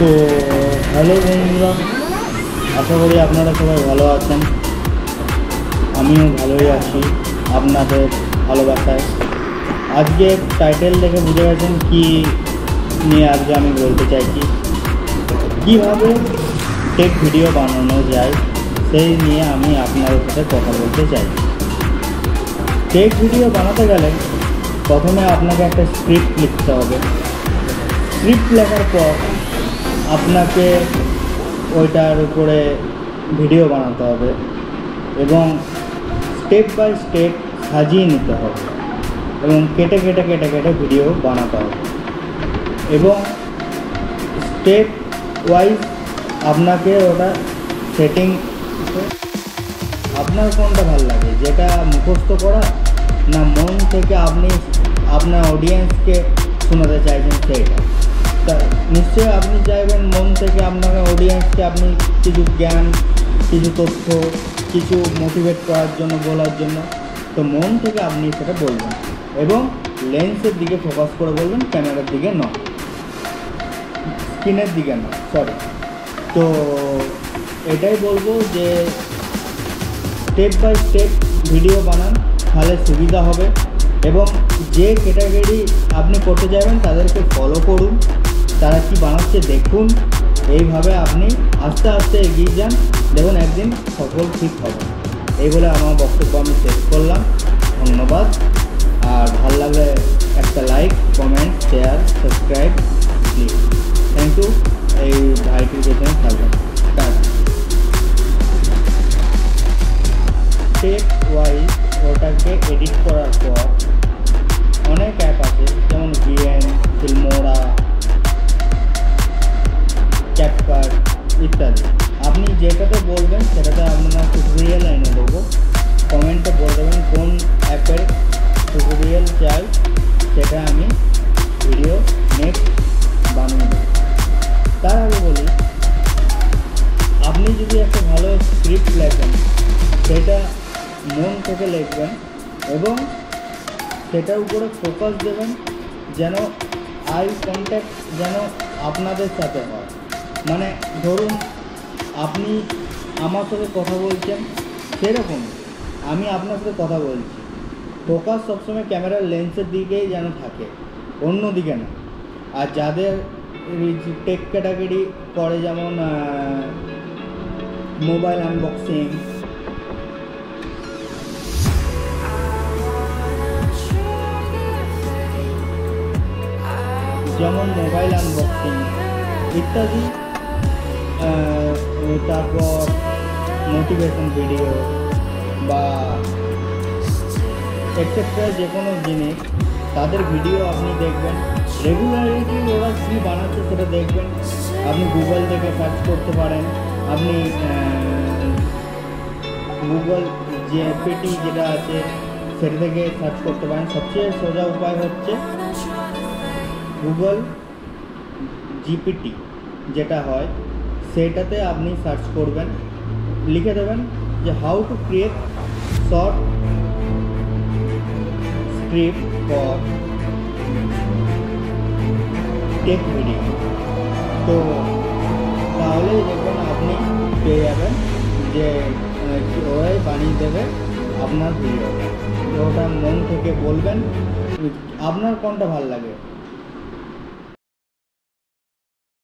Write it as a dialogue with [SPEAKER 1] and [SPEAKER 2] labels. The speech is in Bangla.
[SPEAKER 1] তো হ্যালো বন্ধুরা, আশা করি আপনারা সবাই ভালো আছেন। আমিও ভালোই আছি আপনাদের ভালোবাসায়। আজকে টাইটেল দেখে বুঝে গেছেন কি নিয়ে আজকে আমি বলতে চাইছি। কীভাবে টেক ভিডিও বানানো যায় সেই নিয়ে আমি আপনাদের সাথে কথা বলতে চাই। টেক ভিডিও বানাতে গেলে প্রথমে আপনাকে একটা স্ক্রিপ্ট লিখতে হবে। স্ক্রিপ্ট লেখার পর আপনাকে ওইটার উপরে ভিডিও বানাতে হবে এবং স্টেপ বাই স্টেপ সাজিয়ে নিতে হবে এবং কেটে কেটে কেটে কেটে ভিডিও বানাতে হবে এবং স্টেপ ওয়াইজ আপনাকে ওটা সেটিং আপনার কোনটা ভালো লাগে, যেটা মুখস্থ করা না মন থেকে আপনি আপনার অডিয়েন্সকে শোনাতে চাইছেন সেইটা। তা নিশ্চয়ই আপনি চাইবেন মন থেকে আপনার অডিয়েন্সকে আপনি কিছু জ্ঞান, কিছু তথ্য, কিছু মোটিভেট করার জন্য, বলার জন্য। তো মন থেকে আপনি সেটা বলবেন এবং লেন্সের দিকে ফোকাস করে বলবেন, ক্যামেরার দিকে নয়, স্ক্রিনের দিকে নয়, সরি। তো এটাই বলবো যে স্টেপ বাই স্টেপ ভিডিও বানান, তাহলে সুবিধা হবে এবং যে ক্যাটাগরি আপনি করতে যাবেন তাদেরকে ফলো করুন, তারা কি বানাচ্ছে দেখুন। এইভাবে আপনি আস্তে আস্তে এগিয়ে যান, দেখুন একদিন সফল ঠিক হবে। এই বলে আমার বক্তব্য আমি শেষ করলাম। ধন্যবাদ। আর ভালো লাগলে একটা like, comment, share, subscribe please. Thank you. এই ভাইটির পেছনে থাকবেন। টেক ওয়াইজ ওটাকে এডিট করার পর অনেক অ্যাপ আছে, যেমন ভিএন, ফিল্মোরা, ক্যাপকাট ইত্যাদি। আপনি যেটাতে বলবেন সেটাতে আপনার টিউটোরিয়াল এনে দেবো। কমেন্টে বলে দেবেন কোন অ্যাপের টিউটোরিয়াল চাই, সেটা আমি ভিডিও নেক্সট বানিয়ে দেবো। তার আগে বলি, আপনি যদি একটা ভালো স্ক্রিপ্ট লেখেন সেটা মন থেকে লিখবেন এবং সেটার উপরে ফোকাস দেবেন, যেন আই কন্ট্যাক্ট যেন আপনাদের সাথে হয়। মানে ধরুন আপনি আমার সাথে কথা বলছেন, সেরকম আমি আপনার সাথে কথা বলছি, ফোকাস সবসময় ক্যামেরার লেন্সের দিকেই যেন থাকে, অন্য দিকে না। আর যাদের টেক ক্যাটাগরি করে, যেমন মোবাইল আনবক্সিং, ইত্যাদি, তারপর মোটিভেশন ভিডিও বা এক্সেট্রা যে কোনো জিনিস, তাদের ভিডিও আপনি দেখবেন। রেগুলারিটি ওরা কী বানাচ্ছে সেটা দেখবেন। আপনি গুগল থেকে সার্চ করতে পারেন, আপনি গুগল জিপিটি যেটা আছে সেটা থেকে সার্চ করতে পারেন। সবচেয়ে সোজা উপায় হচ্ছে গুগল জিপিটি যেটা হয় সেটাতে আপনি সার্চ করবেন, লিখে দেবেন যে how to create short script for take video. তো তাহলেই দেখবেন আপনি পেয়ে যাবেন যে ওরাই বানিয়ে দেবে আপনার ভিডিও। ওটা মন থেকে বলবেন আপনার কোনটা ভালো লাগে।